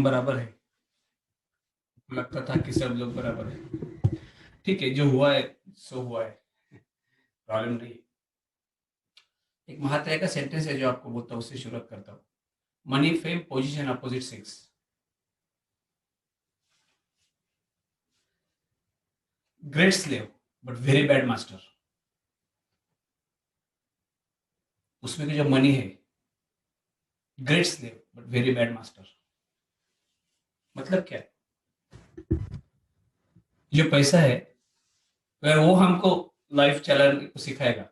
हम बराबर है। लगता था कि सब लोग बराबर है। ठीक है, जो हुआ है सो हुआ है, प्रॉब्लम नहीं। एक महात्मा का सेंटेंस है जो आपको बोलता हूँ, उससे शुरुआत करता हूँ। Money, fame, position, opposite sex. Great slave but very bad master. उसमें की जो मनी है, great slave but very bad master. मतलब क्या है? जो पैसा है, अगर वो हमको लाइफ चलाने को सिखाएगा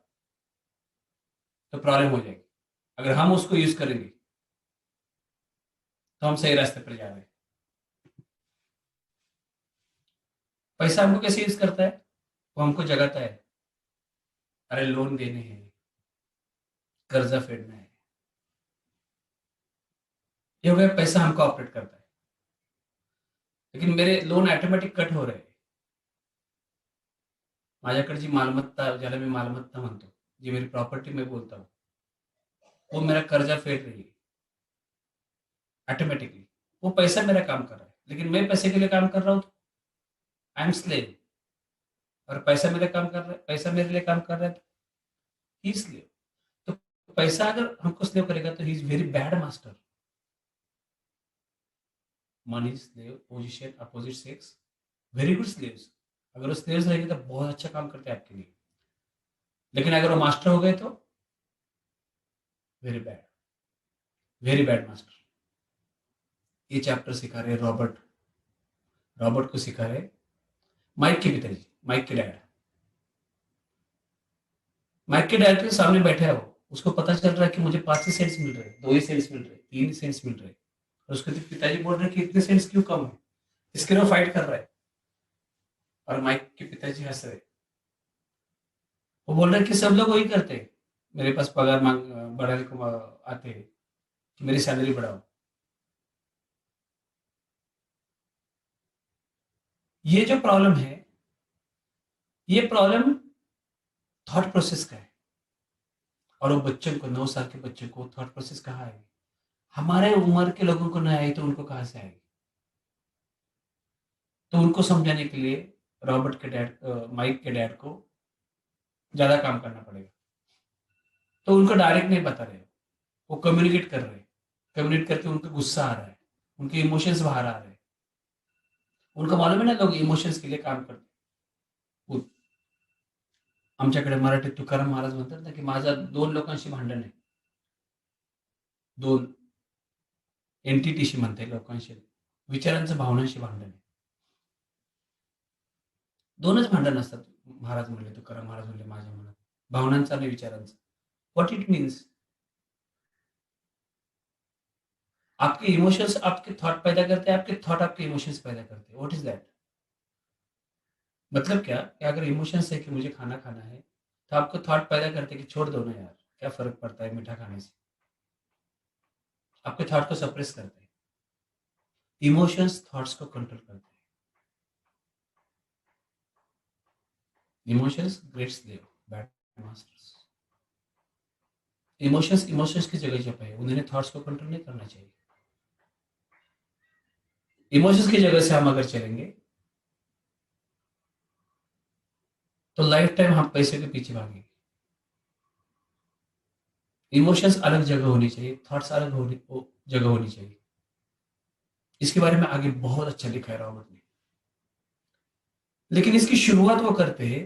तो प्रॉब्लम हो जाएगी। अगर हम उसको यूज करेंगे तो हम सही रास्ते पर जा रहे हैं। पैसा हमको कैसे यूज करता है? वो हमको जगाता है, अरे लोन देने हैं, कर्जा फेडना है। ये हो गया, पैसा हमको ऑपरेट करता है। लेकिन मेरे लोन ऑटोमॅटिक कट हो रहे हैं। माझ्याकडे जी मालमत्ता, ज्याला मी मालमत्ता म्हणतो, जी मेरी प्रॉपर्टी मैं बोलता हूँ, वो मेरा कर्जा फेड रही है ऑटोमेटिकली। वो पैसा मेरा काम कर रहा है, लेकिन मैं पैसे के लिए काम कर रहा हूँ तो आई एम स्लेव। और पैसा मेरे काम कर रहा है, पैसा मेरे लिए काम कर रहा है तो ही स्लेव। तो पैसा अगर हमको स्लेव करेगा तो he is very bad master. Money slave, position, opposite sex, very good slaves. अगर वो स्लेव्स रहेंगे तो बहुत अच्छा काम करते हैं आपके लिए। लेकिन अगर वो मास्टर हो गए तो very bad, very bad master. ये चैप्टर सिखा रहे रॉबर्ट, रॉबर्ट को सिखा रहे माइक के पिताजी, माइक के डैड। माइक के डैड के सामने बैठा है वो, उसको पता चल रहा है कि मुझे 5 ही सेंट्स मिल रहे, 2 ही सेंट्स मिल रहे, 3 ही सेंट्स मिल रहे। और उसके पिताजी बोल रहे हैं कि इतने सेंट्स क्यों कम है। इसके लिए वो फाइट कर रहा है। और माइक के पिताजी हंस रहे। वो बोल रहे हैं कि सब लोग वही करते हैं, मेरे पास पगार मांग बढ़ाने को आते हैं कि मेरी सैलरी बढ़ाओ। ये जो प्रॉब्लम है, ये प्रॉब्लम थॉट प्रोसेस का है। और वो बच्चों को, 9 साल के बच्चों को थॉट प्रोसेस कहाँ है? हमारे उम्र के लोगों को ना आई तो उनको कहाँ से आएगी? तो उनको समझाने के लिए रॉबर्ट के डैड, माइक के डैड को ज्यादा काम करना पड़ेगा। तो उनको डायरेक्ट नहीं बता रहे, वो कम्युनिकेट कर रहे हैं। कम्युनिकेट करके उनको गुस्सा आ रहा है, उनके इमोशंस बाहर आ रहे हैं। उनको मालूम है ना, लोग इमोशंस के लिए काम करते हैं। आमच्याकडे मराठीत तुकाराम महाराज म्हणतात ना, की माझा 2 लोकांशी भांडण आहे. 2 एंटिटीशी म्हणते, लोकांशी, विचारांचं, भावनांशी भांडण आहे. 2च भांडण असतात. महाराज म्हणले, तुकाराम महाराज म्हणले माझ्या मनात, भावनांचं आणि विचारांचं. What it means? आपके इमोशंस आपके थॉट पैदा करते हैं, आपके थॉट आपके इमोशंस पैदा करते हैं। What is that? मतलब क्या कि अगर इमोशंस है कि मुझे खाना खाना है, तो आपको थॉट पैदा करते हैं कि छोड़ दो ना यार, क्या फर्क पड़ता है मीठा खाने से। आपके थॉट को सप्रेस करते हैं। इमोशंस थॉट्स को कंट्रोल करते हैं। Emotions great slave, bad masters. Emotions emotions की जगह जब है, उन्हें थॉट्स को कंट्रोल नहीं करना चाहिए। इमोशंस की जगह से हम अगर चलेंगे तो लाइफ टाइम हम पैसे के पीछे भागेंगे। इमोशंस अलग जगह होनी चाहिए, थॉट्स अलग जगह होनी चाहिए। इसके बारे में आगे बहुत अच्छा लिखा है रॉबर्ट ने। लेकिन इसकी शुरुआत वो करते हैं,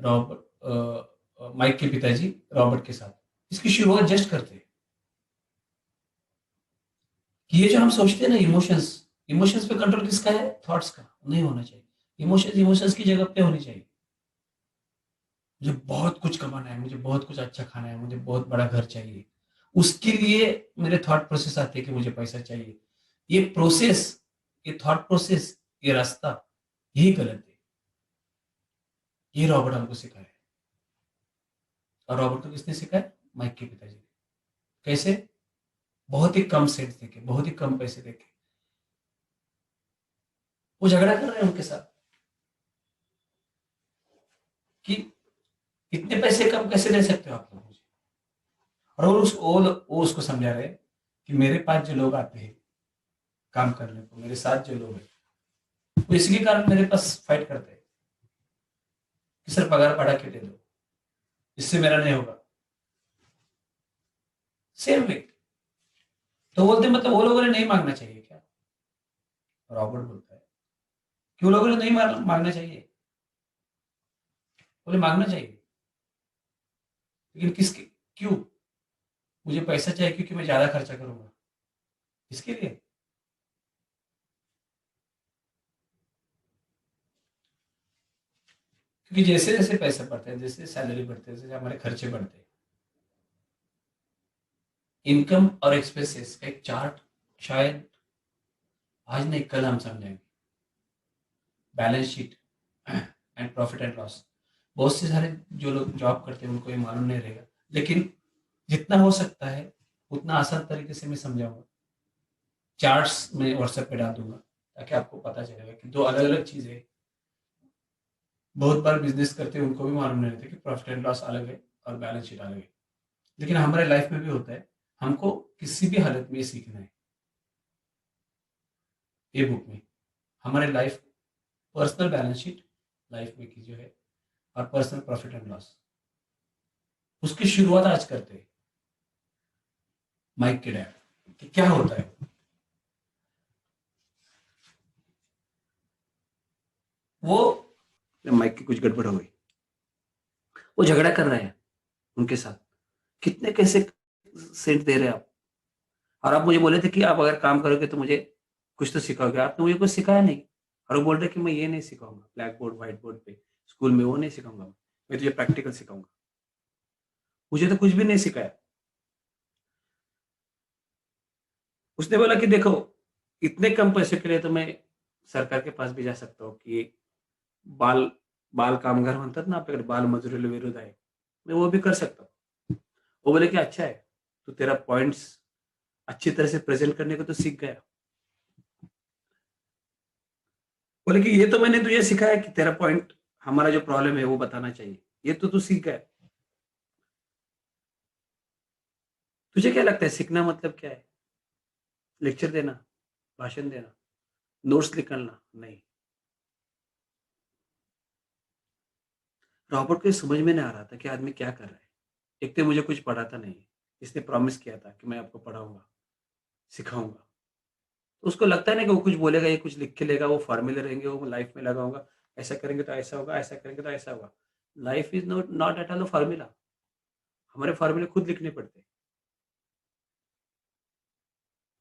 रॉबर्ट, माइक के पिताजी रॉबर्ट के साथ इसकी शुरुआत जस्ट करते हैं कि ये जो हम सोचते हैं ना, इमोशंस, इमोशंस पे कंट्रोल किसका है? थॉट्स का नहीं होना चाहिए। इमोशंस इमोशंस की जगह पे होनी चाहिए। मुझे बहुत कुछ कमाना है, मुझे बहुत कुछ अच्छा खाना है, मुझे बहुत बड़ा घर चाहिए, उसके लिए मेरे थॉट प्रोसेस आते हैं कि मुझे पैसा चाहिए। ये प्रोसेस, ये थॉट प्रोसेस, ये रास्ता, यही गलत है। ये रॉबर्ट हमको सिखाया है। और रॉबर्ट को किसने सिखाया? माइक के पिताजी ने। कैसे? बहुत ही कम सेंस देके, बहुत ही कम पैसे देके वो झगड़ा कर रहे हैं उनके साथ कि इतने पैसे कम कैसे दे सकते हो आप लोग मुझे। और वो उसको समझा रहे हैं कि मेरे पास जो लोग आते हैं काम करने को, मेरे साथ जो लोग हैं, वो इसी के कारण मेरे पास फाइट करते हैं कि सर पगार बढ़ा के दे दो, इससे मेरा नहीं होगा। Same way. तो बोलते मतलब वो लोगों ने नहीं मांगना चाहिए क्या? रॉबर्ट बोलता है कि वो लोगों ने नहीं मांगना चाहिए। बोले मांगना चाहिए, लेकिन किसके, क्यों? मुझे पैसा चाहिए क्योंकि मैं ज्यादा खर्चा करूंगा, इसके लिए। क्योंकि जैसे जैसे पैसे बढ़ते हैं, जैसे सैलरी बढ़ते हैं, जैसे हमारे खर्चे बढ़ते हैं, इनकम और एक्सपेंसेस का एक चार्ट शायद आज नहीं कल हम समझेंगे। Balance sheet and profit and loss, बहुत से सारे जो लोग जॉब करते हैं उनको ये मालूम नहीं रहेगा, लेकिन जितना हो सकता है उतना आसान तरीके से मैं समझाऊंगा। चार्ट्स में व्हाट्सएप पे डाल दूंगा ताकि आपको पता चलेगा कि दो अलग अलग चीजें बहुत बार बिजनेस करते हैं उनको भी मालूम नहीं रहता कि प्रॉफिट एंड लॉस अलग है और बैलेंस शीट अलग है। लेकिन हमारे लाइफ में भी होता है, हमको किसी भी हालत में ये सीखना है। ये बुक में हमारे life personal balance sheet life में की जो है और पर्सनल प्रॉफिट एंड लॉस, उसकी शुरुआत आज करते हैं माइक के डैड कि क्या होता है। वो माइक की कुछ गड़बड़ हो गई, वो झगड़ा कर रहे हैं उनके साथ, कितने कैसे सेंट दे रहे हैं आप, और आप मुझे बोले थे कि आप अगर काम करोगे तो मुझे कुछ तो सिखाओगे, आपने मुझे कुछ सिखाया नहीं। और वो बोल रहे कि मैं ये नहीं सिखाऊंगा ब्लैक बोर्ड व्हाइट बोर्ड पे स्कूल में, वो नहीं सिखाऊंगा, मैं तुझे प्रैक्टिकल सिखाऊंगा। मुझे तो कुछ भी नहीं सिखाया। उसने बोला कि देखो, इतने कम पैसे के लिए तो मैं सरकार के पास भी जा सकता हूँ कि बाल बाल कामगार म्हणतात ना आपल्याकडे, बाल मजुरीला विरोध आहे, मैं वो भी कर सकता हूँ। वो बोले कि अच्छा है, तो तेरा पॉइंट्स अच्छी तरह से प्रेजेंट करने को तो सीख गया। बोले कि ये तो मैंने तुझे सिखाया कि तेरा पॉइंट, हमारा जो प्रॉब्लम है वो बताना चाहिए, ये तो तू सीख गया। तुझे क्या लगता है सीखना मतलब क्या है? लेक्चर देना, भाषण देना, नोट्स निकालना? नहीं। रॉबर्ट को ये समझ में नहीं आ रहा था कि आदमी क्या कर रहा है। एक तो मुझे कुछ पढ़ाता नहीं, इसने प्रॉमिस किया था कि मैं आपको पढ़ाऊंगा, सिखाऊंगा। तो उसको लगता है ना कि वो कुछ बोलेगा, ये कुछ लिख के लेगा, वो फॉर्मूले रहेंगे, वो लाइफ में लगाऊंगा, ऐसा करेंगे तो ऐसा होगा, ऐसा करेंगे तो ऐसा होगा। Life is not not at all formula. हमारे फॉर्मूले खुद लिखने पड़ते हैं।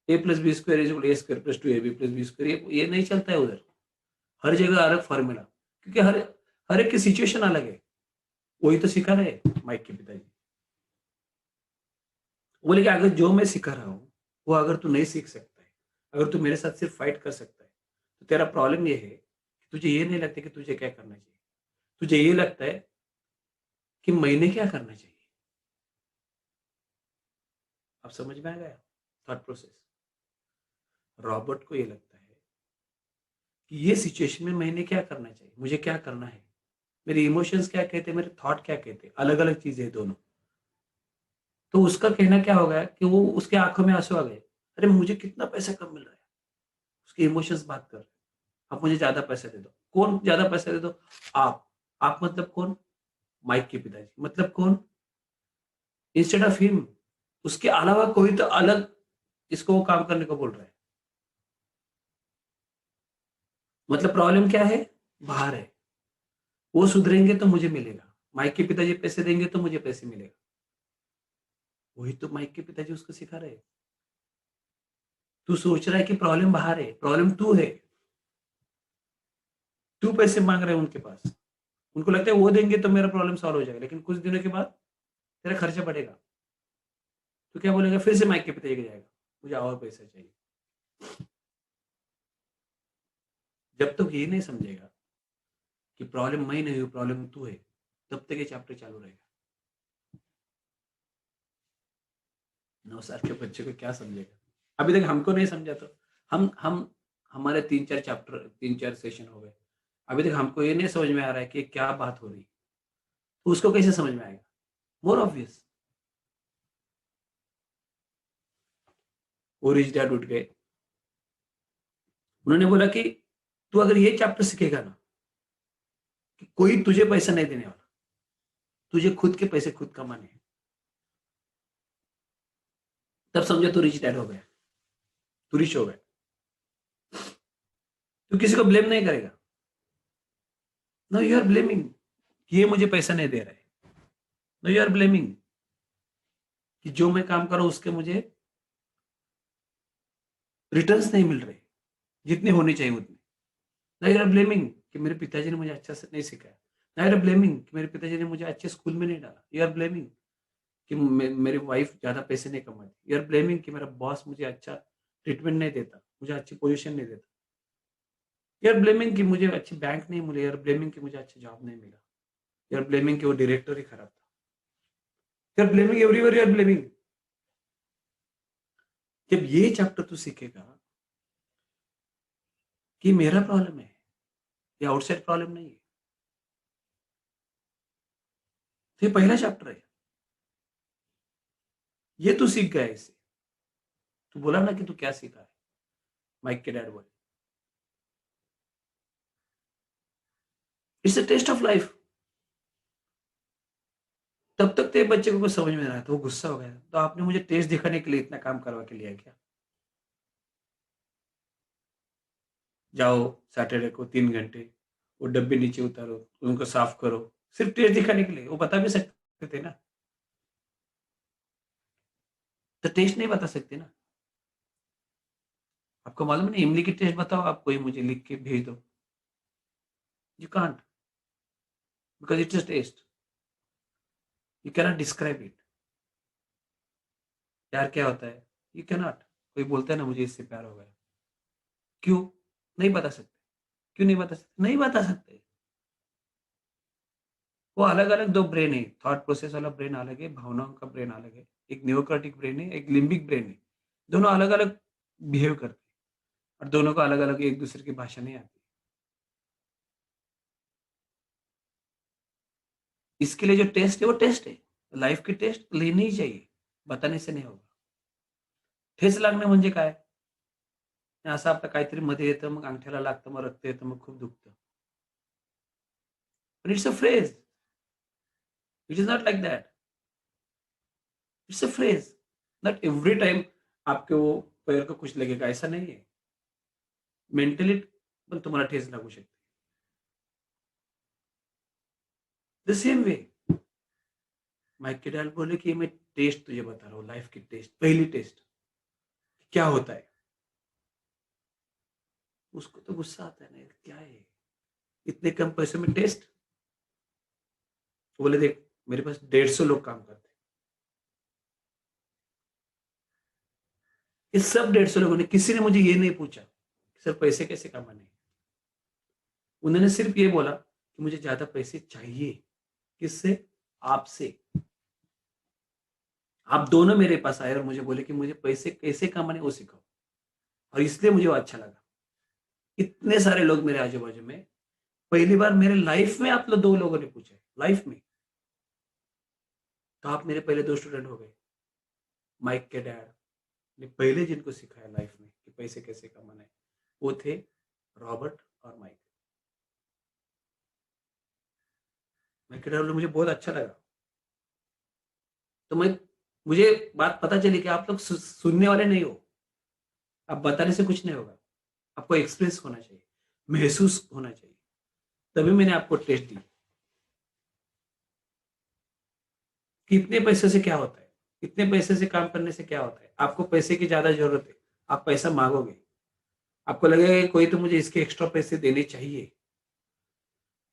A plus B square is equal A square plus two A B plus B square, ये नहीं चलता है उधर। हर जगह अलग फॉर्मूला, क्योंकि हर हर एक की सिचुएशन अलग है। वही तो सिखा रहे माइक के पिताजी। बोले कि अगर जो मैं सिखा रहा हूँ वो अगर तू नहीं सीख सकता है, अगर तू मेरे साथ सिर्फ फाइट कर सकता है, तो तेरा प्रॉब्लम ये है कि तुझे ये नहीं लगता कि तुझे क्या करना चाहिए। तुझे ये लगता है कि मैंने क्या करना चाहिए। अब समझ में आ गया थॉट प्रोसेस? रॉबर्ट को ये लगता है कि ये सिचुएशन में मैंने क्या करना चाहिए, मुझे क्या करना है, मेरे इमोशंस क्या कहते हैं, मेरे थॉट क्या कहते हैं, अलग अलग चीजें हैं दोनों। तो उसका कहना क्या होगा कि वो उसके आंखों में आंसू आ गए, अरे मुझे कितना पैसा कम मिल रहा है। उसके इमोशंस बात कर रहे हैं, आप मुझे ज्यादा पैसा दे दो। कौन ज्यादा पैसा दे दो? आप मतलब कौन? माइक के पिताजी मतलब कौन? इंस्टेड ऑफ हिम, उसके अलावा कोई तो अलग इसको वो काम करने को बोल रहा है। मतलब प्रॉब्लम क्या है? बाहर है। वो सुधरेंगे तो मुझे मिलेगा, माइक के पिताजी पैसे देंगे तो मुझे पैसे मिलेगा। वही तो माइक के पिताजी उसको सिखा रहे हैं। तू सोच रहा है कि प्रॉब्लम बाहर है, प्रॉब्लम तू है। तू पैसे मांग रहे हैं उनके पास, उनको लगता है वो देंगे तो मेरा प्रॉब्लम सॉल्व हो जाएगा, लेकिन कुछ दिनों के बाद तेरा खर्चा बढ़ेगा। तो क्या बोलेगा? फिर से माइक के पिताजी के जाएगा, मुझे और पैसा चाहिए। जब तक ये नहीं समझेगा कि प्रॉब्लम मैं नहीं हूँ, प्रॉब्लम तू है, तब तक ये चैप्टर चालू रहेगा। 9 साल के बच्चे को क्या समझेगा? अभी तक हमको नहीं समझा तो हम हमारे 3-4 सेशन हो गए, अभी तक हमको ये नहीं समझ में आ रहा है कि क्या बात हो रही, तो उसको कैसे समझ में आएगा? मोर ऑब्वियस। वो रिच डैड उठ गए, उन्होंने बोला कि तू अगर ये चैप्टर सीखेगा ना कि कोई तुझे पैसा नहीं देने वाला, तुझे खुद के पैसे खुद कमाने हैं, तब समझो तू रिच डैड हो गया, तू रिच हो गया। तू किसी को ब्लेम नहीं करेगा। नो यू आर ब्लेमिंग, ये मुझे पैसा नहीं दे रहा है। नो यू आर ब्लेमिंग कि जो मैं काम कर रहा हूं उसके मुझे रिटर्न्स नहीं मिल रहे जितने होने चाहिए उतने। ना यू आर ब्लेमिंग कि मेरे पिताजी ने मुझे अच्छा से नहीं सिखाया। ना यू आर ब्लेमिंग कि मेरे पिताजी ने मुझे अच्छे स्कूल में नहीं डाला। यू आर ब्लेमिंग कि मेरी वाइफ ज्यादा पैसे नहीं कमाती। यू आर ब्लेमिंग कि मेरा बॉस मुझे अच्छा ट्रीटमेंट नहीं देता, मुझे अच्छी पोजीशन नहीं देता। यू आर ब्लेमिंग कि मुझे अच्छी बैंक नहीं मिली। यू आर ब्लेमिंग कि मुझे अच्छा जॉब नहीं मिला। यू आर ब्लेमिंग कि वो डायरेक्टर ही खराब था। You are blaming everywhere. You are blaming. जब ये चैप्टर तू सीखेगा कि मेरा प्रॉब्लम है, ये आउटसाइड प्रॉब्लम नहीं है, तो ये पहला चैप्टर है। ये तू सीख गया इससे। तू बोला ना कि तू क्या सीखा है, माइक के डैड बोले it's a test of life. तब तक तेरे बच्चे को कुछ समझ में नहीं आया, तो वो गुस्सा हो गया, तो आपने मुझे टेस्ट दिखाने के लिए इतना काम करवा के लिया क्या? जाओ सैटरडे को 3 घंटे वो डब्बे नीचे उतारो, उनको साफ करो, सिर्फ टेस्ट दिखाने के लिए। वो बता भी सकते थे ना, तो टेस्ट नहीं बता सकते ना। आपको मालूम नहीं, इमली की टेस्ट बताओ आप, कोई मुझे लिख के भेज दो। You can't, because it's a taste, you cannot describe it. प्यार क्या होता है, यू कैनॉट। कोई बोलता है ना मुझे इससे प्यार हो गया, क्यों? नहीं बता सकते। क्यों नहीं बता सकते? नहीं बता सकते। वो अलग अलग दो ब्रेन है, थॉट प्रोसेस वाला ब्रेन अलग है, भावनाओं का ब्रेन अलग है। एक न्यूरोकॉर्टिक ब्रेन है, एक लिम्बिक ब्रेन है। दोनों अलग अलग बिहेव करते हैं, और दोनों को अलग अलग एक दूसरे की भाषा नहीं आती। इसके लिए जो टेस्ट है वो टेस्ट है, लाइफ की टेस्ट लेनी ही चाहिए, बताने से नहीं होगा। ठेच लागणं म्हणजे काय? असं आपलं काहीतरी मध्ये येतं, मग अंगठ्याला लागतं, मग रक्त येतं, मग खूप दुखतं. पण it's a phrase. It is not like that. It's a phrase. Not every time आपके वो पैर को कुछ लगेगा, ऐसा नहीं है। मेंटली पण तुम्हाला ठेच लागू शकते. द सेम वे माइक के डैड बोले कि मैं टेस्ट तुझे बता रहा हूँ, लाइफ की टेस्ट, पहली टेस्ट क्या होता है। उसको तो गुस्सा आता है ना, क्या है इतने कम पैसे में टेस्ट। बोले देख, मेरे पास 150 लोग काम करते हैं, इस सब 150 लोगों ने किसी ने मुझे ये नहीं पूछा कि सर पैसे कैसे कमाने। उन्होंने सिर्फ ये बोला कि मुझे ज्यादा पैसे चाहिए। किससे? आपसे। आप दोनों मेरे पास आए और मुझे बोले कि मुझे पैसे कैसे कमाने वो सिखाओ, और इसलिए मुझे वो अच्छा लगा। इतने सारे लोग मेरे आजू बाजू में, पहली बार मेरे लाइफ में आप लोग 2 लोगों ने पूछे, लाइफ में। तो आप मेरे पहले 2 स्टूडेंट हो गए। माइक के डैड ने पहले जिनको सिखाया लाइफ में कि पैसे कैसे कमाना है, वो थे रॉबर्ट और माइक। माइक के डैड मुझे बहुत अच्छा लगा। तो मैं, मुझे बात पता चली कि आप लोग सुनने वाले नहीं हो, आप बताने से कुछ नहीं होगा, आपको एक्सपीरियंस होना चाहिए, महसूस होना चाहिए। तभी मैंने आपको टेस्ट दी कि इतने पैसे से क्या होता है, इतने पैसे से काम करने से क्या होता है। आपको पैसे की ज्यादा जरूरत है, आप पैसा मांगोगे, आपको लगेगा कि कोई तो मुझे इसके एक्स्ट्रा पैसे देने चाहिए।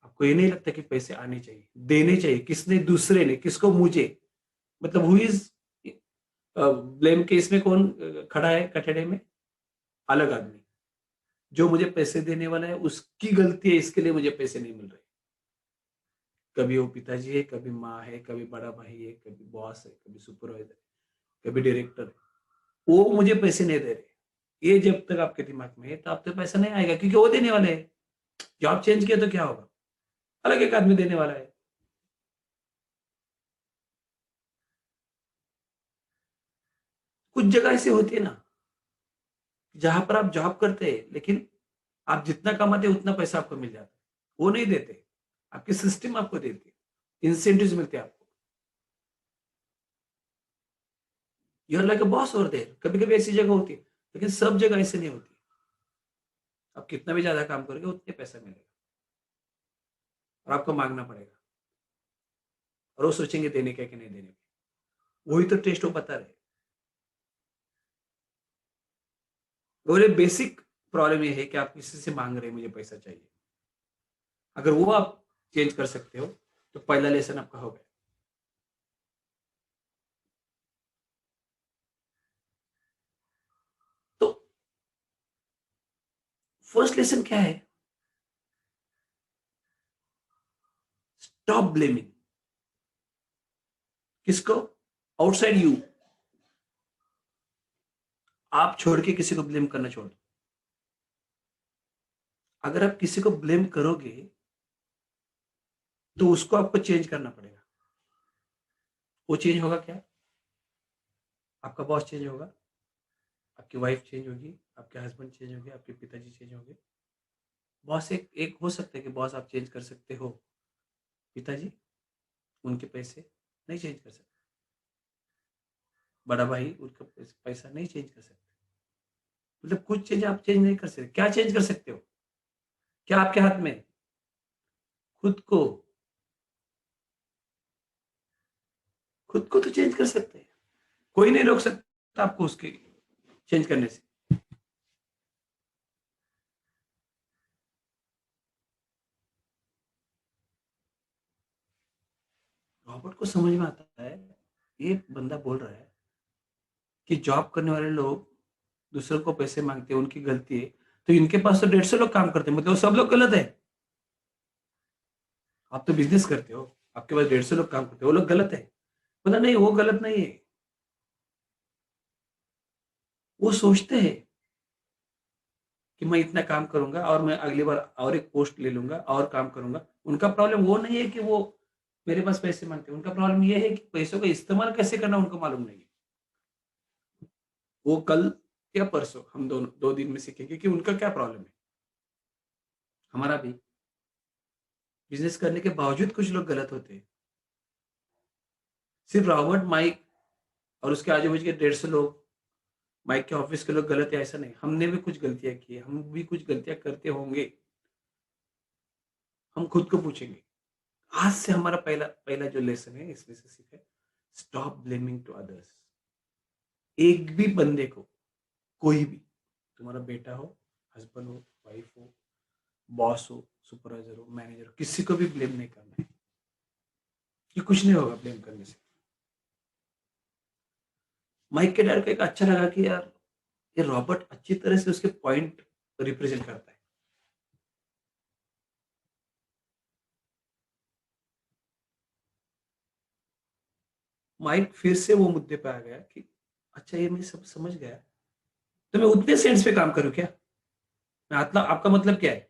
आपको ये नहीं लगता कि पैसे आने चाहिए, देने चाहिए। किसने? दूसरे ने। किसको? मुझे। मतलब हु इज ब्लेम के इसमें कौन खड़ा है कटहरे में? अलग आदमी। जो मुझे पैसे देने वाला है उसकी गलती है, इसके लिए मुझे पैसे नहीं मिल रहे। कभी वो पिताजी है, कभी माँ है, कभी बड़ा भाई है, कभी बॉस है, कभी सुपरवाइजर है, कभी डायरेक्टर है। वो मुझे पैसे नहीं दे रहे। ये जब तक आपके दिमाग में है तो आप तो पैसा नहीं आएगा, क्योंकि वो देने वाले हैं। जॉब चेंज किया तो क्या होगा, अलग एक आदमी देने वाला है। कुछ जगह ऐसी होती है ना, जहां पर आप जॉब करते हैं लेकिन आप जितना कमाते हैं उतना पैसा आपको मिल जाता है, वो नहीं देते, आपकी सिस्टम आपको देती है, इंसेंटिव्स मिलते हैं आपको। You are like a boss over there. कभी कभी ऐसी जगह होती है लेकिन सब जगह ऐसे नहीं होती। आप कितना भी ज्यादा काम करोगे उतने पैसा मिलेगा और आपको मांगना पड़ेगा, और वो सोचेंगे देने का कि नहीं देने का। वही तो टेस्ट वो बता रहे। और ये बेसिक प्रॉब्लम ये है कि आप किसी से मांग रहे हैं मुझे पैसा चाहिए। अगर वो आप चेंज कर सकते हो तो पहला लेसन आपका हो गया। तो फर्स्ट लेसन क्या है? Stop blaming. किसको? Outside you. आप छोड़ के किसी को ब्लेम करना छोड़ दो। अगर आप किसी को ब्लेम करोगे तो उसको आपको चेंज करना पड़ेगा। वो चेंज होगा क्या? आपका बॉस चेंज होगा, आपकी वाइफ चेंज होगी, आपके हस्बैंड चेंज होंगे, आपके पिताजी चेंज होंगे। बॉस एक एक हो सकता है कि बॉस आप चेंज कर सकते हो, पिताजी उनके पैसे नहीं चेंज कर सकते, बड़ा भाई उनका पैसा नहीं चेंज कर सकते। मतलब कुछ चीज आप चेंज नहीं कर सकते। क्या चेंज कर सकते हो? क्या आपके हाथ में? खुद को। खुद को तो चेंज कर सकते हैं, कोई नहीं रोक सकता आपको उसके चेंज करने से। रॉबर्ट को समझ में आता है, ये बंदा बोल रहा है कि जॉब करने वाले लोग दूसरों को पैसे मांगते हैं, उनकी गलती है। तो इनके पास तो 150 लोग काम करते हैं, मतलब सब लोग गलत है। आप तो बिजनेस करते हो, आपके पास 150 लोग काम करते हैं, वो लोग गलत है। बोला नहीं, वो गलत नहीं है। वो सोचते हैं कि मैं इतना काम करूंगा और मैं अगली बार और एक पोस्ट ले लूंगा और काम करूंगा। उनका प्रॉब्लम वो नहीं है कि वो मेरे पास पैसे मांगते हैं, उनका प्रॉब्लम ये है कि पैसों का इस्तेमाल कैसे करना उनको मालूम नहीं है। वो कल या परसों हम दोनों 2 दिन में सीखेंगे कि उनका क्या प्रॉब्लम है। हमारा भी बिजनेस करने के बावजूद कुछ लोग गलत होते हैं। सिर्फ रॉबर्ट, माइक और उसके आजू बाजू के 150 लोग, माइक के ऑफिस के लोग गलत है ऐसा नहीं। हमने भी कुछ गलतियां की है, हम भी कुछ गलतियां करते होंगे। हम खुद को पूछेंगे। आज से हमारा पहला पहला जो लेसन है इसमें से सीखा है, स्टॉप ब्लेमिंग टू अदर्स। एक भी बंदे को, कोई भी, तुम्हारा बेटा हो, हस्बैंड हो, वाइफ हो, बॉस हो, सुपरवाइजर हो, मैनेजर हो, किसी को भी ब्लेम नहीं करना है। कि कुछ नहीं होगा ब्लेम करने से। माइक के डर को एक अच्छा लगा कि यार ये रॉबर्ट अच्छी तरह से उसके पॉइंट रिप्रेजेंट करता है। माइक फिर से वो मुद्दे पे आ गया कि अच्छा ये मैं सब समझ गया, तो मैं उतने सेंस पे काम करूं क्या? मैं आपका आपका मतलब क्या है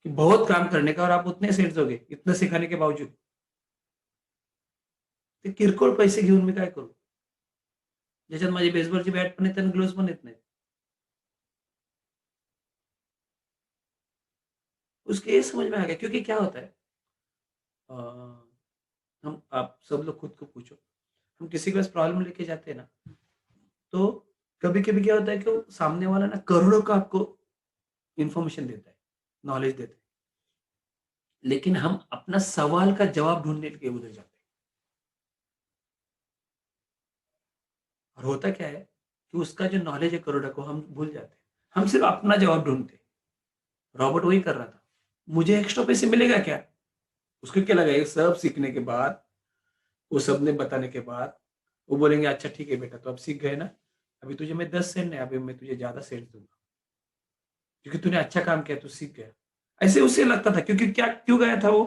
कि बहुत काम करने का और आप उतने सेंस दोगे इतना सिखाने के बावजूद? ते किरकोळ पैसे घेऊन मी काय करू, ज्याच्यात माझी बेसबॉलची बॅट पण येते आणि ग्लोव्स पण येत नाही? उसके ये समझ में आ गया। क्योंकि क्या होता है, अ, हम आप सब लोग खुद को पूछो, हम किसी के पास प्रॉब्लम लेके जाते हैं ना, तो कभी कभी क्या होता है कि वो सामने वाला ना करोड़ों का आपको इंफॉर्मेशन देता है, नॉलेज देता है, लेकिन हम अपना सवाल का जवाब ढूंढने के लिए उधर जाते हैं। और होता क्या है कि उसका जो नॉलेज है करोड़ों को हम भूल जाते हैं, हम सिर्फ अपना जवाब ढूंढते हैं। रॉबर्ट वही कर रहा था। मुझे एक्स्ट्रा पैसे मिलेगा क्या? उसको क्या लगा, ये सब सीखने के बाद, वो सब ने बताने के बाद वो बोलेंगे अच्छा ठीक है बेटा, तो अब सीख गए ना, अभी तुझे मैं 10 सेंट नहीं, अभी मैं तुझे ज्यादा सेंट दूंगा क्योंकि तूने अच्छा काम किया, तू सीख गया। ऐसे उसे लगता था, क्योंकि क्या क्यों गया था वो?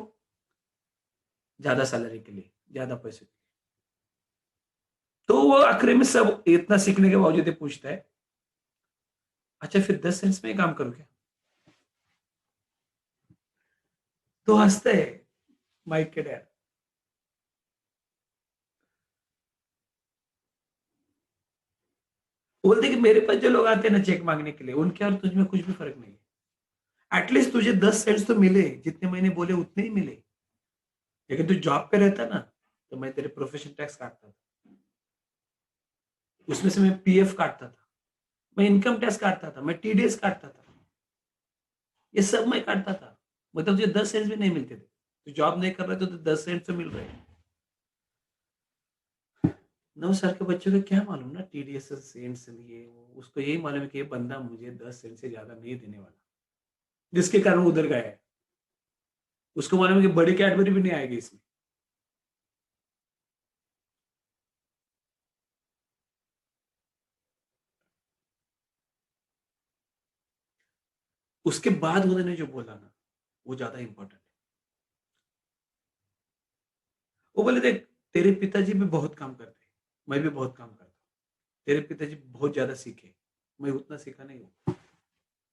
ज्यादा सैलरी के लिए, ज्यादा पैसे के लिए। तो वो आखिर में सब इतना सीखने के बावजूद ये पूछता है अच्छा फिर 10 सेंट्स में ही काम करूँ क्या? तो हंसते है माइक के डैड। वो बोलते कि मेरे पास जो लोग आते हैं ना चेक मांगने के लिए, उनके और तुझ में कुछ भी फर्क नहीं है। एटलीस्ट तुझे 10 सेंट्स तो मिले, जितने मैंने बोले उतने ही मिले। लेकिन तू जॉब पे रहता ना, तो मैं तेरे प्रोफेशन टैक्स काटता था, उसमें से मैं पीएफ काटता था, मैं इनकम टैक्स काटता था, मैं टीडीएस काटता था, ये सब मैं काटता था। मतलब तुझे 10 सेंट्स भी नहीं मिलते थे। तू जॉब नहीं कर रहे थे तो 10 सेंट्स तो मिल रहे हैं। 9 साल के बच्चों को क्या मालूम ना टीडीएस सेंट्स, ये वो, उसको यही मालूम है कि ये बंदा मुझे 10 सेंट से ज्यादा नहीं देने वाला, जिसके कारण वो उधर गया है। उसको मालूम है कि बड़ी कैडबरी भी नहीं आएगी इसमें। उसके बाद उन्होंने जो बोला ना, वो ज्यादा इंपॉर्टेंट है। वो बोले देख, तेरे पिताजी भी बहुत काम करते हैं, मैं भी बहुत काम करता हूँ। तेरे पिताजी बहुत ज्यादा सीखे, मैं उतना सीखा नहीं हूँ।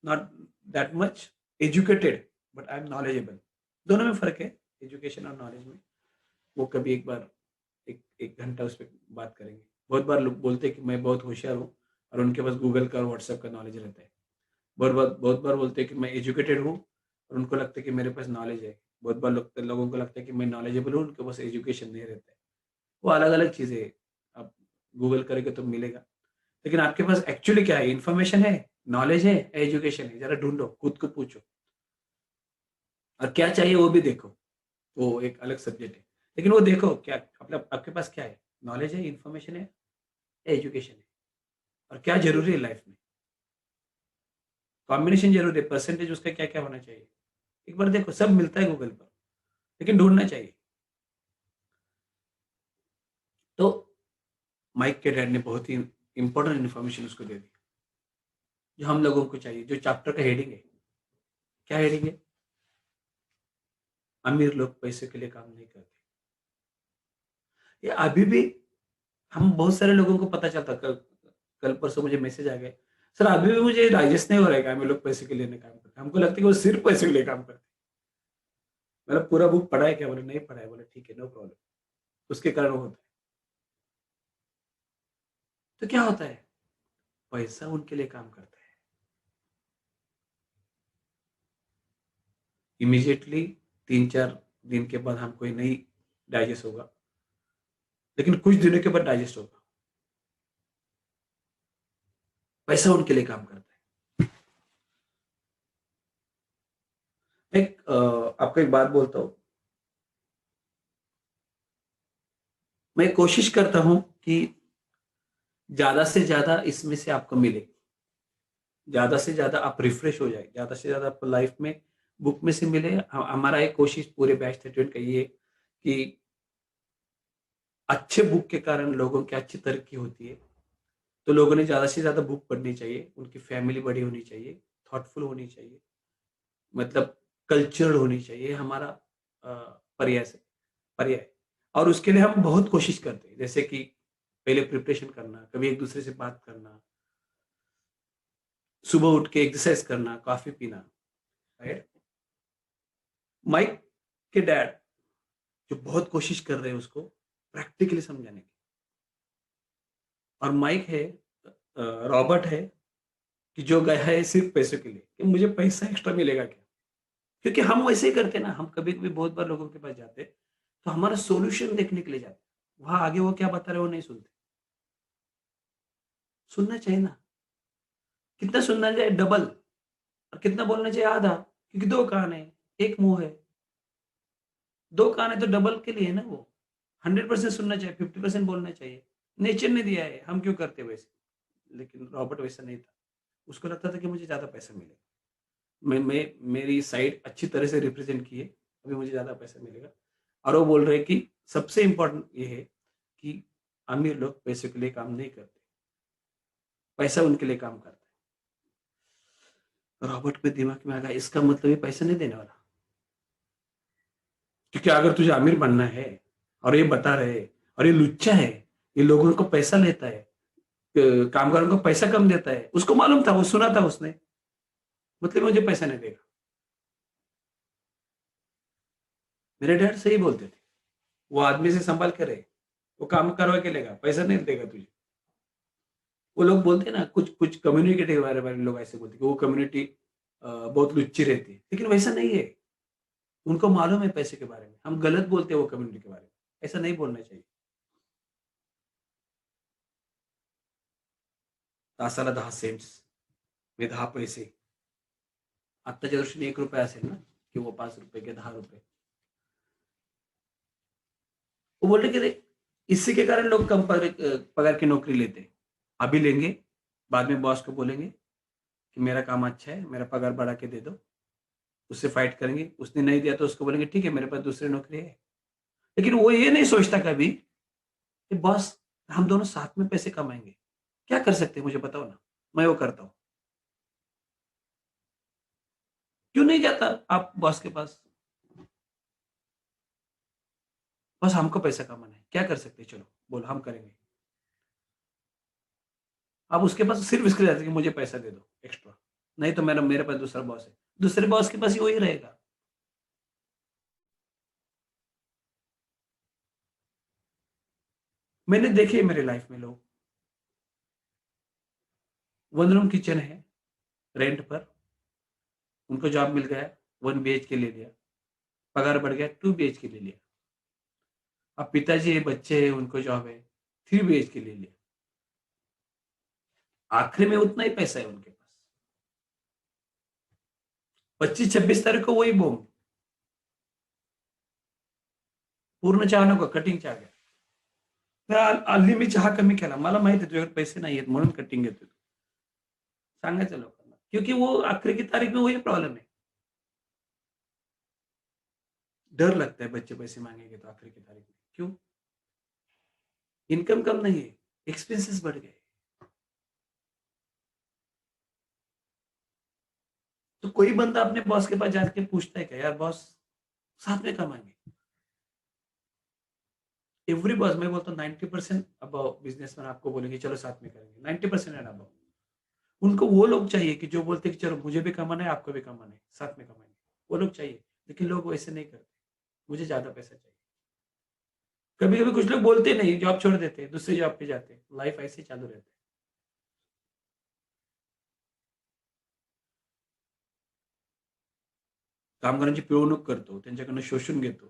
Not that much educated, but I am knowledgeable. दोनों में फर्क है, एजुकेशन और नॉलेज में। वो कभी एक बार एक एक घंटा उस पर बात करेंगे। बहुत बार लोग बोलते हैं कि मैं बहुत होशियार हूँ, और उनके पास गूगल का और व्हाट्सएप का नॉलेज रहता है। बहुत बार बोलते हैं कि मैं एजुकेटेड हूँ, और उनको लगता है कि मेरे पास नॉलेज है। बहुत बार लोगों को लगता है कि मैं नॉलेजेबल हूँ, उनके पास एजुकेशन नहीं रहता है। वो अलग अलग चीज़ें है। आप गूगल करेंगे तो मिलेगा। लेकिन आपके पास एक्चुअली क्या है? इन्फॉर्मेशन है, नॉलेज है, एजुकेशन है? जरा ढूंढो, खुद को पूछो, और क्या चाहिए वो भी देखो। वो एक अलग सब्जेक्ट है। लेकिन वो देखो क्या आपके पास क्या है? नॉलेज है, इन्फॉर्मेशन है, एजुकेशन है, और क्या जरूरी है लाइफ में? कॉम्बिनेशन जरूरी है, परसेंटेज उसका क्या क्या होना चाहिए? एक बार देखो, सब मिलता है गूगल पर, लेकिन ढूंढना चाहिए। तो माइक के डैड ने बहुत ही इंपॉर्टेंट इन्फॉर्मेशन उसको दे दी, जो हम लोगों को चाहिए। जो चैप्टर का हेडिंग है, क्या हेडिंग है? अमीर लोग पैसे के लिए काम नहीं करते। ये अभी भी हम बहुत सारे लोगों को पता चलता। कल कल परसों मुझे मैसेज आ गए, सर अभी भी मुझे डाइजेस्ट नहीं हो रहा है कि अमीर लोग पैसे के लिए नहीं काम करते। हमको लगता है कि वो सिर्फ पैसे के लिए काम करते। मतलब पूरा बुक पढ़ा है क्या? बोले नहीं पढ़ा है। बोले ठीक है, नो प्रॉब्लम। उसके कारण वो होता है। तो क्या होता है? पैसा उनके लिए काम करता है। इमीडिएटली 3-4 दिन के बाद हमको ये नहीं डाइजेस्ट होगा, लेकिन कुछ दिनों के बाद डाइजेस्ट होगा। पैसा उनके लिए काम करता है। आपको एक बात बोलता हूँ। मैं कोशिश करता हूँ कि ज्यादा से ज्यादा इसमें से आपको मिले, ज्यादा से ज्यादा आप रिफ्रेश हो जाए, ज्यादा से ज्यादा आपको लाइफ में बुक में से मिले। हमारा एक कोशिश पूरे बैच 31 का ये है कि अच्छे बुक के कारण लोगों की अच्छी तरक्की होती है। तो लोगों ने ज्यादा से ज्यादा बुक पढ़नी चाहिए, उनकी फैमिली बड़ी होनी चाहिए, थॉटफुल होनी चाहिए, मतलब कल्चरल होनी चाहिए। हमारा अ, प्रयास है, पर्याय। और उसके लिए हम बहुत कोशिश करते हैं, जैसे कि पहले प्रिपरेशन करना, कभी एक दूसरे से बात करना, सुबह उठ के एक्सरसाइज करना, कॉफी पीना, राइट? माइक के डैड जो बहुत कोशिश कर रहे हैं उसको प्रैक्टिकली समझाने की। और माइक है, रॉबर्ट है, कि जो गया है सिर्फ पैसों के लिए कि मुझे पैसा एक्स्ट्रा मिलेगा क्या। क्योंकि हम वैसे ही करते हैं ना, हम कभी कभी बहुत बार लोगों के पास जाते हैं, तो हमारा सॉल्यूशन देखने के लिए जाते हैं। वहां आगे वो क्या बता रहे हैं वो नहीं सुनते। सुनना चाहिए ना। कितना सुनना चाहिए? डबल। और कितना बोलना चाहिए? आधा। क्योंकि दो कान है, एक मुंह है। दो कान है तो डबल के लिए है ना वो। 100% सुनना चाहिए, 50% बोलना चाहिए। नेचर ने दिया है, हम क्यों करते वैसे? लेकिन रॉबर्ट वैसा नहीं था। उसको लगता था कि मुझे ज्यादा पैसा मिलेगा, मैं मेरी साइड अच्छी तरह से रिप्रेजेंट किए, अभी मुझे ज्यादा पैसा मिलेगा। और वो बोल रहे हैं कि सबसे इंपॉर्टेंट ये है कि अमीर लोग पैसे के लिए काम नहीं करते, पैसा उनके लिए काम करता है। रॉबर्ट के दिमाग में आ गया, इसका मतलब ये पैसा नहीं देने वाला। क्योंकि अगर तुझे अमीर बनना है, और ये बता रहे, और ये लुच्चा है, ये लोगों को पैसा लेता है, कामगारों को पैसा कम देता है, उसको मालूम था, वो सुना था उसने। मतलब मुझे पैसा नहीं देगा। मेरे डैड सही बोलते थे। वो आदमी से संभाल के रहे, वो काम करवा के लेगा, पैसा नहीं देगा तुझे। वो लोग बोलते हैं ना, कुछ कुछ कम्युनिटी के बारे में लोग ऐसे बोलते हैं कि वो कम्युनिटी बहुत लुच्ची रहती है, लेकिन वैसा नहीं है। उनको मालूम है पैसे के बारे में, हम गलत बोलते हैं वो कम्युनिटी के बारे में, ऐसा नहीं बोलना चाहिए। तासाला 10 सेंट्स म्हणजे 10 पैसे. आत्ताच्या दृष्टीने ₹1 असेल ना, किंवा ₹5 किंवा ₹10. वो बोल रहे कि देख, इसी के कारण लोग कम पगार की नौकरी लेते हैं। अभी लेंगे, बाद में बॉस को बोलेंगे कि मेरा काम अच्छा है, मेरा पगार बढ़ा के दे दो। उससे फाइट करेंगे, उसने नहीं दिया तो उसको बोलेंगे ठीक है, मेरे पास दूसरी नौकरी है। लेकिन वो ये नहीं सोचता कभी कि बॉस, हम दोनों साथ में पैसे कमाएँगे। क्या कर सकते हैं मुझे बताओ ना? मैं वो करता हूँ। क्यों नहीं जाता आप बॉस के पास? बस हमको पैसा कमाना है, क्या कर सकते हैं? चलो, बोलो हम करेंगे। आप उसके पास सिर्फ़ इसके लिए जाते हैं कि मुझे पैसा दे दो एक्स्ट्रा, नहीं तो मेरे पास दूसरा बॉस है। दूसरे बॉस के पास ही वही रहेगा। मैंने देखे हैं मेरे लाइफ़ में लोग, 1 रूम किचन है, रेंट पर, उनको जॉब मिल गया, 1 बीएचके ले लिया, पगार बढ़ गया, 2 बीएचके ले लिया। अब पिताजी है, बच्चे हैं, उनको जॉब है, 3 बीएचके ले लिया। आखिर में उतना ही पैसा है उनके पास। 25-26 तारीख को वही बॉम्ब, पूर्ण चहा नको, कटिंग चहा घ्या. हल्ली मी चहा कमी केला. मला माहिती आहे तुझ्याकडे पैसे नाही आहेत म्हणून कटिंग घेतोय. सांगायचं लोकांना. क्योंकि वो आखिर की तारीख में वही प्रॉब्लम है. डर लगता है बच्चे पैसे मांगेंगे तो आखिर की तारीख में. क्यों? इनकम कम नहीं है, एक्सपेंसेस बढ़ गए. तो कोई बंदा अपने बॉस के पास जाके पूछता है क्या, यार बॉस साथ में कमाएंगे? एवरी बॉस, मैं बोलता हूँ 90% अबव बिजनेसमैन आपको बोलेंगे चलो साथ में करेंगे, 90% एंड अबव. उनको वो लोग चाहिए कि जो बोलते हैं कि चलो मुझे भी कमाना है, आपको भी कमाना है, साथ में कमाएंगे. वो लोग चाहिए, लेकिन लोग वैसे नहीं करते. मुझे ज्यादा पैसा चाहिए. कभी कभी कुछ लोग बोलते नहीं, जॉब छोड़ देते हैं, दूसरी जॉब पे जाते हैं, लाइफ ऐसे ही चालू रहते हैं. कामगारांची पिळवणूक करतो, त्यांच्याकडनं शोषून घेतो,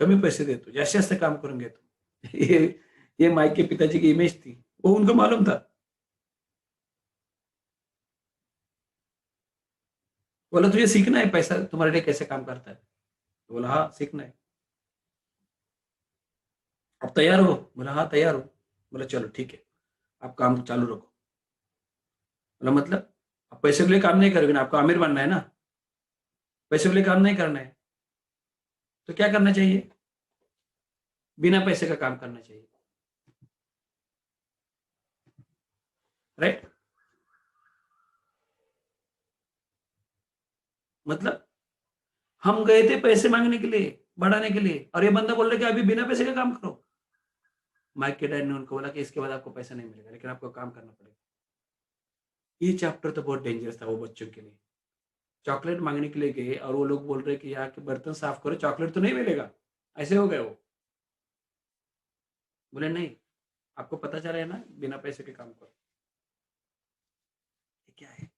कमी पैसे देतो, जास्तीत जास्त काम करून घेतो. ये ये माइक के पिताजी की इमेज थी, वो उनको मालूम था. बोला तुझे सीखना है, पैसा तुम्हारे लिए कैसे काम करता है. तो बोला हाँ सीखना है. अब तैयार हो? बोला हाँ तैयार हो. बोला चलो ठीक है, आप काम चालू रखो. बोला मतलब? आप पैसे के लिए काम नहीं करोगे ना, आपको अमीर बनना है ना, पैसे के लिए काम नहीं करना है, तो क्या करना चाहिए? बिना पैसे का काम करना चाहिए. राइट? मतलब हम गए थे पैसे मांगने के लिए, बढ़ाने के लिए, और ये बंदा बोल रहा है कि अभी बिना पैसे का काम करो. माइक के डैड ने उनको बोला कि इसके बाद आपको पैसा नहीं मिलेगा, लेकिन आपको काम करना पड़ेगा. ये चैप्टर तो बहुत डेंजरस था वो बच्चों के लिए. चॉकलेट मांगने के लिए गए और वो लोग बोल रहे कि यहाँ के बर्तन साफ करो, चॉकलेट तो नहीं मिलेगा. ऐसे हो गए वो. बोले नहीं, आपको पता चला है ना, बिना पैसे के काम करो. ये क्या है?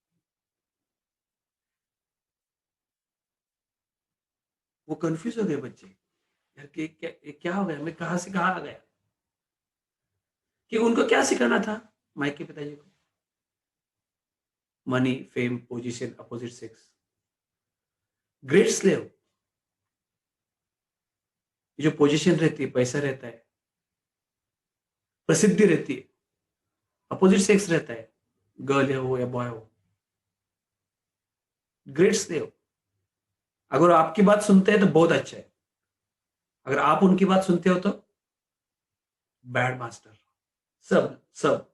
वो कंफ्यूज हो गए बच्चे, यार कि ये क्या हो गया, मैं कहाँ से कहाँ आ गया. कि उनको क्या सिखाना था माइक के पिताजी को? Money, fame, position, opposite sex. Great slave. जो पोजीशन रहती है, पैसा रहता है, प्रसिद्धि रहती है, अपोजिट सेक्स रहता है, गर्ल है हो या बॉय हो, ग्रेट स्लेव. अगर आपकी बात सुनते हैं तो बहुत अच्छा है, अगर आप उनकी बात सुनते हो तो बैड मास्टर. सब सब.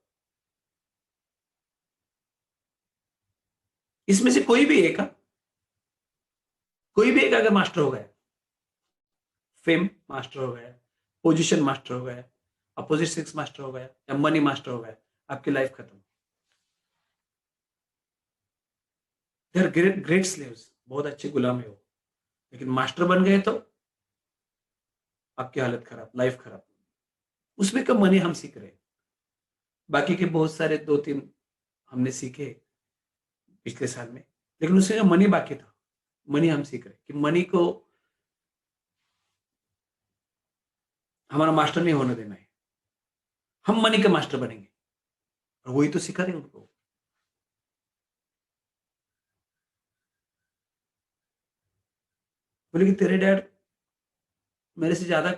इसमें से कोई भी एक, कोई भी एक अगर मास्टर हो गया, फेम मास्टर हो गया, पोजीशन मास्टर हो गया, अपोजिट सेक्स मास्टर हो गया, या मनी मास्टर हो गया, आपकी लाइफ खत्म. They are great great slaves, बहुत अच्छे गुलाम है वो. लेकिन मास्टर बन गए तो आपकी हालत खराब, लाइफ खराब. उसमें का मनी हम सीख रहे हैं. बाकी के बहुत सारे 2-3 हमने सीखे पिछले साल में, लेकिन उससे जो मनी बाकी था, मनी हम सीख रहे कि मनी को हमारा मास्टर नहीं होने देना है, हम मनी के मास्टर बनेंगे। और वही तो सिखा रहे हैं उनको। बोले कि तेरे डैड मेरे से ज्यादा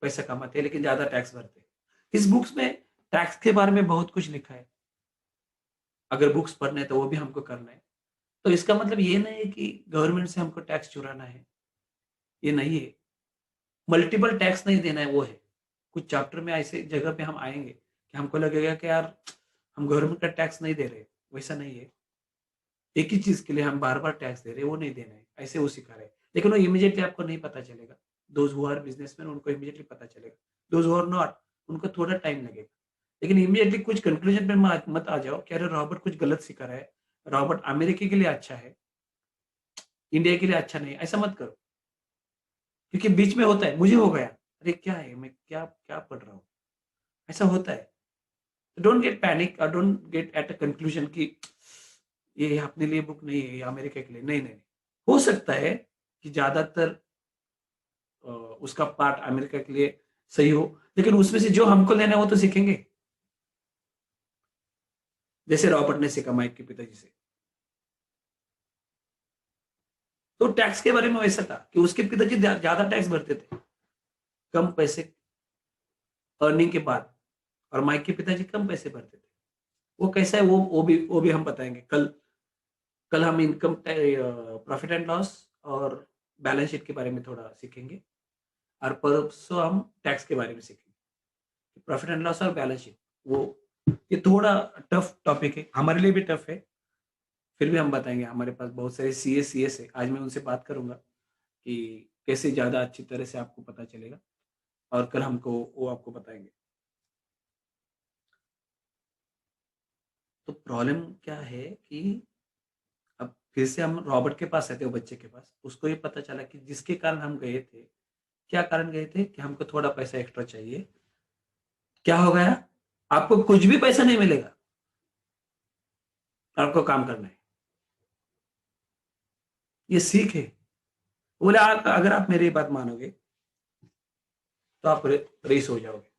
पैसा कमाते हैं लेकिन ज्यादा टैक्स भरते हैं। इस बुक्स में टैक्स के बारे में बहुत कुछ लिखा है, अगर बुक्स पढ़ने हैं तो वो भी हमको करना है। तो इसका मतलब ये नहीं है कि गवर्नमेंट से हमको टैक्स चुराना है, ये नहीं है। मल्टीपल टैक्स नहीं देना है, वो है। कुछ चैप्टर में ऐसे जगह पे हम आएंगे कि हमको लगेगा कि यार हम गवर्नमेंट का टैक्स नहीं दे रहे, वैसा नहीं है। एक ही चीज के लिए हम बार बार टैक्स दे रहे हैं, वो नहीं देना है, ऐसे वो सिखा रहे हैं। लेकिन वो इमीडिएटली आपको नहीं पता चलेगा। दोज हु आर बिजनेसमैन उनको इमीडिएटली पता चलेगा, दोज हु आर नॉट उनको थोड़ा टाइम लगेगा। लेकिन इमीडिएटली कुछ कंक्लूजन पे मत आ जाओ कि अरे रॉबर्ट कुछ गलत सिखा रहा है, रॉबर्ट अमेरिका के लिए अच्छा है, इंडिया के लिए अच्छा नहीं है, ऐसा मत करो। क्योंकि बीच में होता है, मुझे हो गया, अरे क्या है, मैं क्या क्या पढ़ रहा हूँ, ऐसा होता है। डोंट गेट पैनिक और don't get at a conclusion कि ये अपने लिए बुक नहीं है, ये अमेरिका के लिए नहीं, नहीं, नहीं। हो सकता है कि ज्यादातर उसका पार्ट अमेरिका के लिए सही हो, लेकिन उसमें से जो हमको लेना है वो तो सीखेंगे। जैसे रॉबर्ट ने सीखा माइक के पिताजी से। तो टैक्स के बारे में वैसा था कि उसके पिताजी ज्यादा टैक्स भरते थे कम पैसे अर्निंग के बाद, और माइक के पिताजी कम पैसे भरते थे। वो कैसा है, वो भी हम बताएंगे कल। कल हम इनकम प्रॉफिट एंड लॉस और बैलेंस शीट के बारे में थोड़ा सीखेंगे, और परसों हम टैक्स के बारे में सीखेंगे। प्रॉफिट एंड लॉस और बैलेंस शीट, वो ये थोड़ा टफ टॉपिक है, हमारे लिए भी टफ है। फिर भी हम बताएंगे, हमारे पास बहुत सारे सीएस है, आज मैं उनसे बात करूंगा कि कैसे ज़्यादा अच्छी तरह से आपको पता चलेगा, और कल हमको वो आपको बताएंगे। तो प्रॉब्लम क्या है कि अब फिर से हम रॉबर्ट के पास आते हो, बच्चे के पास। उसको ये पता चला कि जिसके कारण हम गए थे, क्या कारण गए थे कि हमको थोड़ा पैसा एक्स्ट्रा चाहिए। क्या हो गया, आपको कुछ भी पैसा नहीं मिलेगा, आपको काम करना है। ये सीख है। बोले अगर आप मेरी बात मानोगे तो आप रईस हो जाओगे।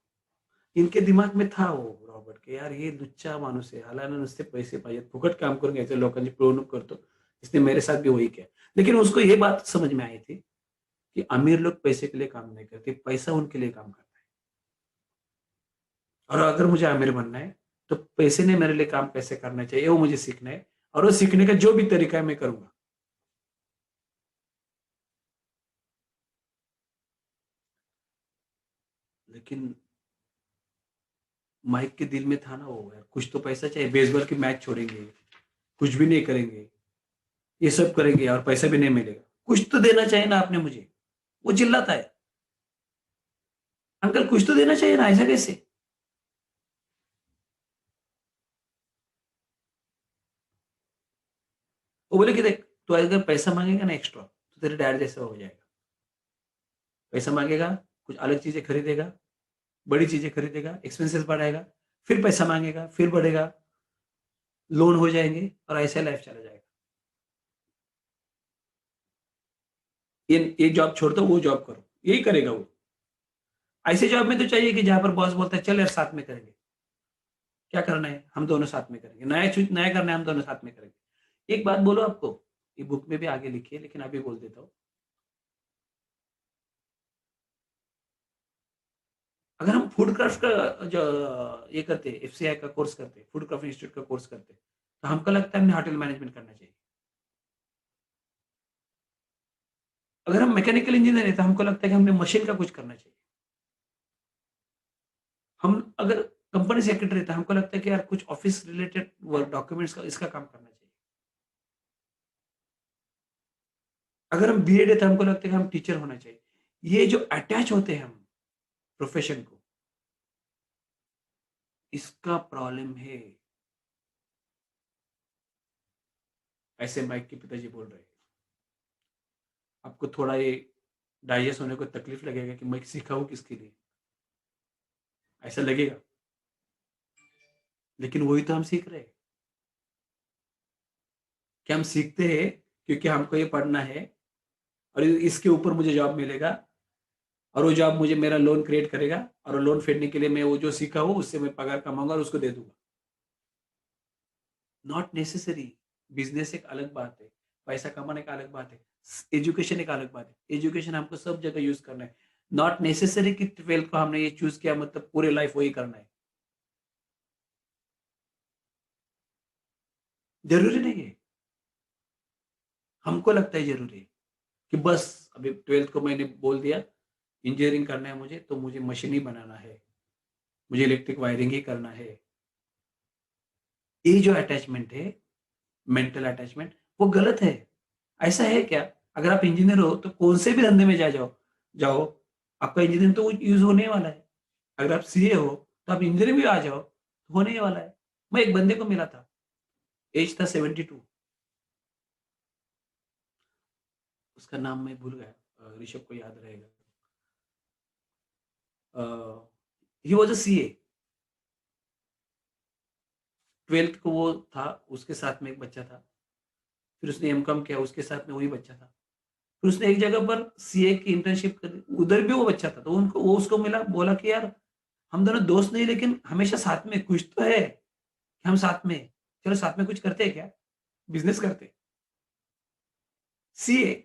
इनके दिमाग में था वो रॉबर्ट के, यार ये लुच्चा माणूस आहे, ह्याला ना नुसते पैसे पाहिजेत, फुकट काम करून घ्यायचं, लोकांची पिळवणूक करतो। इसने मेरे साथ भी वही किया। लेकिन उसको ये बात समझ में आई थी कि अमीर लोग पैसे के लिए काम नहीं करते, पैसा उनके लिए काम करता है। और अगर मुझे अमीर बनना है तो पैसे ने मेरे लिए काम कैसे करना चाहिए वो मुझे सीखना है, और वो सीखने का जो भी तरीका है मैं करूंगा। लेकिन माइक के दिल में था ना वो, यार कुछ तो पैसा चाहिए, बेसबॉल की मैच छोड़ेंगे, कुछ भी नहीं करेंगे, ये सब करेंगे और पैसा भी नहीं मिलेगा, कुछ तो देना चाहिए ना आपने मुझे। वो चिल्लाता है, अंकल कुछ तो देना चाहिए ना, ऐसा कैसे। वो बोले कि देख, तू अगर पैसा मांगेगा ना एक्स्ट्रा तो तेरे डैड जैसा हो जाएगा। पैसा मांगेगा, कुछ अलग चीजें खरीदेगा, बड़ी चीजें खरीदेगा, एक्सपेंसेस बढ़ाएगा, फिर पैसा मांगेगा, फिर बढ़ेगा, लोन हो जाएंगे, और ऐसे लाइफ चला जाएगा। ये जॉब छोड़ दो, वो जॉब करो, यही करेगा वो। ऐसे जॉब में तो चाहिए कि जहां पर बॉस बोलता है चल यार साथ में करेंगे, क्या करना है हम दोनों साथ में करेंगे, नया करना है हम दोनों साथ में करेंगे। एक बात बोलो आपको, ये बुक में भी आगे लिखी है लेकिन अभी बोल देता हूँ। अगर हम फूड क्राफ्ट का जो ये करते हैं, एफसीआई का कोर्स करते हैं, फूड क्राफ्ट इंस्टीट्यूट का कोर्स करते हैं, तो हमको लगता है हमने होटल मैनेजमेंट करना चाहिए। अगर हम मैकेनिकल इंजीनियर है तो हमको लगता है कि हमने मशीन का कुछ करना चाहिए। हम अगर कंपनी सेक्रेटरी था, हमको लगता है कि यार कुछ ऑफिस रिलेटेड वर्क, डॉक्यूमेंट्स का, इसका काम करना चाहिए। अगर हम बीएड है तो हमको लगता है कि हम टीचर होना चाहिए। ये जो अटैच होते हैं हम प्रोफेशन को, इसका प्रॉब्लम है। ऐसे माइक के पिताजी बोल रहे हैं। आपको थोड़ा ये डाइजेस्ट होने को तकलीफ लगेगा कि मैं सिखाऊं किसके लिए, ऐसा लगेगा। लेकिन वही तो हम सीख रहे हैं कि हम सीखते हैं क्योंकि हमको ये पढ़ना है और इसके ऊपर मुझे जॉब मिलेगा और वो जॉब मुझे मेरा लोन क्रिएट करेगा और वो लोन फेडने के लिए मैं वो जो सीखा हूँ उससे मैं पगार कमाऊंगा और उसको दे दूंगा। Not necessary. बिजनेस एक अलग बात है, पैसा कमाने का अलग बात है, एजुकेशन एक अलग बात है। एजुकेशन हमको सब जगह यूज करना है। नॉट नेसेसरी कि 12th को हमने ये चूज किया मतलब पूरे लाइफ वही करना है, जरूरी नहीं है। हमको लगता है जरूरी है कि बस अभी 12th को मैंने बोल दिया इंजीनियरिंग करना है मुझे, तो मुझे मशीन ही बनाना है, मुझे इलेक्ट्रिक वायरिंग ही करना है। ये जो अटैचमेंट है, मेंटल अटैचमेंट, वो गलत है। ऐसा है क्या? अगर आप इंजीनियर हो तो कौन से भी धंधे में जाओ जाओ, आपका इंजीनियरिंग तो यूज होने वाला है। अगर आप सीए हो तो आप इंजीनियरिंग भी आ जाओ तो होने ही वाला है। मैं एक बंदे को मिला था, एज था 72, उसका नाम मैं भूल गया, ऋषभ को याद रहेगा। He was a CA, 12th को वो था, उसके साथ में एक बच्चा था, फिर उसने एमकॉम किया, उसके साथ में वही बच्चा था, फिर उसने एक जगह पर सीए की इंटर्नशिप करी, उधर भी वो बच्चा था, तो उनको वो उसको मिला, बोला कि यार हम दोनों दोस्त नहीं लेकिन हमेशा साथ में कुछ तो है कि हम साथ में, चलो साथ में कुछ करते हैं क्या, बिजनेस करते। सीए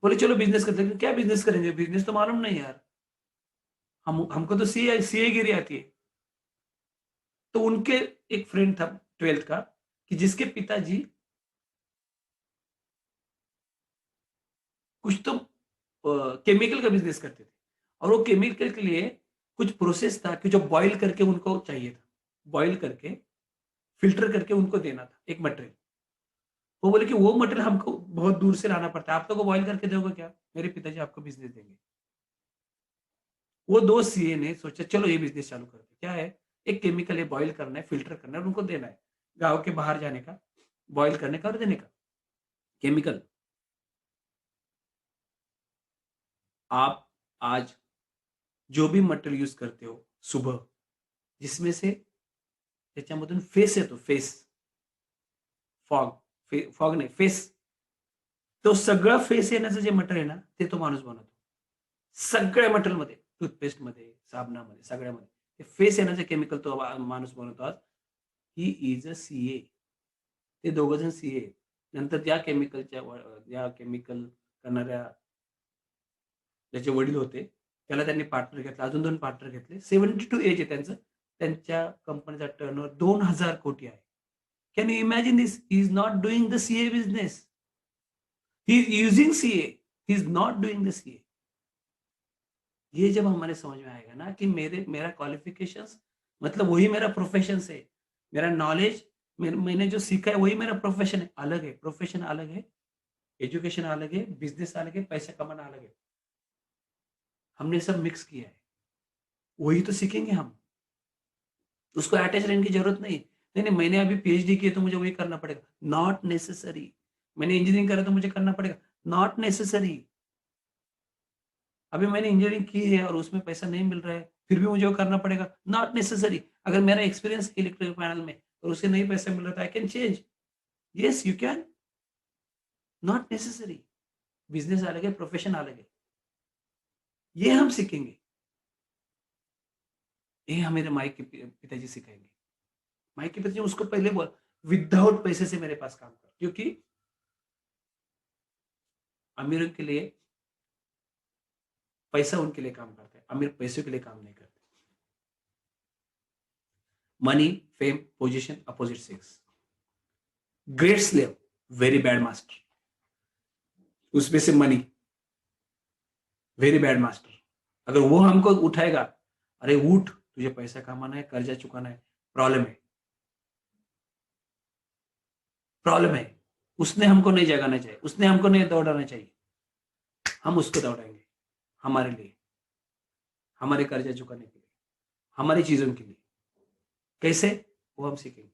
बोले चलो बिजनेस करते हैं। क्या बिजनेस करेंगे, बिजनेस तो मालूम नहीं यार, हम हमको तो सीए सीए गिरी आती है। तो उनके एक फ्रेंड था 12th का कि जिसके पिताजी कुछ तो केमिकल का बिजनेस करते थे और वो केमिकल के लिए कुछ प्रोसेस था कि जो बॉईल करके उनको चाहिए था, बॉईल करके फिल्टर करके उनको देना था एक मटेरियल। वो बोले कि वो मटेरियल हमको बहुत दूर से लाना पड़ता है, आप तो बॉईल करके दोगे क्या, मेरे पिताजी आपको बिजनेस देंगे। वो दो सीए ने सोचा चलो ये बिजनेस चालू करते। क्या है, एक केमिकल है, बॉईल करना है, फिल्टर करना है और उनको देना है, गांव के बाहर जाने का, बॉईल करने का और देने का केमिकल। आप आज जो भी मटेरियल यूज करते हो सुबह, जिसमें से त्याच्यामधून फेस येतो, फेस, फॉग, फॉग नाही फेस, तो सगळं फेस येण्याचं जे मटेरियल आहे ना ते तो माणूस बनवतो, सगळ्या मटेरियल मध्ये, टूथपेस्ट मध्ये, साबणामध्ये, सगळ्यामध्ये ते फेस येण्याचे केमिकल तो माणूस बनवतो आज। He is a CA. ते दोघ जण सीए, नंतर त्या केमिकलच्या या केमिकल करणाऱ्या ज्याचे वडील होते त्याला त्यांनी पार्टनर घेतला, अजून 2 पार्टनर घेतले, 72 एज आहे त्यांचं, त्यांच्या कंपनीचा टर्नओव्हर 2000 कोटी आहे। Can you imagine this? He is not doing the CA business, he is using CA, he is not doing the CA. ये जब हमारे समझ में आएगा ना कि मेरा क्वालिफिकेशंस मतलब वही मेरा प्रोफेशन है, मेरा नॉलेज, मैंने जो सीखा है वही मेरा प्रोफेशन है, अलग है, प्रोफेशन अलग है, एजुकेशन अलग है, बिजनेस अलग है, पैसा कमाना अलग है। हमने सब मिक्स किया है, वही तो सीखेंगे हम, उसको अटैच रहने की जरूरत नहीं। नहीं नहीं मैंने अभी पीएचडी की है तो मुझे वही करना पड़ेगा, नॉट नेसेसरी। मैंने इंजीनियरिंग करा तो मुझे करना पड़ेगा, नॉट नेसेसरी। अभी मैंने इंजीनियरिंग की है और उसमें पैसा नहीं मिल रहा है फिर भी मुझे वो करना पड़ेगा, नॉट नेसेसरी। अगर मेरा एक्सपीरियंस इलेक्ट्रिकल पैनल में और उसे नहीं पैसा मिल रहा था, I can change, yes you can, not necessary. Business अलग है, प्रोफेशन अलग है, ये हम सीखेंगे, ये हमारे माई के पिताजी सिखाएंगे। माई के पिताजी उसको पहले बोल, विदाउट पैसे से मेरे पास काम कर, क्योंकि अमीरों के लिए पैसा उनके लिए काम करता है, अमीर पैसों के लिए काम नहीं करते। Money, fame, position, opposite sex, great slave, very bad master. उसमें से मनी, वेरी बैड मास्टर। अगर वो हमको उठाएगा, अरे उठ तुझे पैसा कमाना है, कर्जा चुकाना है, प्रॉब्लम है, प्रॉब्लम है। उसने हमको नहीं जगाना चाहिए, उसने हमको नहीं दौड़ाना चाहिए, हम उसको दौड़ाएंगे, हमारे लिए, हमारे कर्जा चुकाने के लिए, हमारी चीजों के लिए। कैसे? वो हम सीखेंगे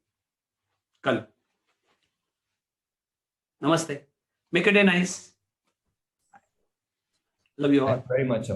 कल। नमस्ते, make it a nice, love you Thank all. you very much.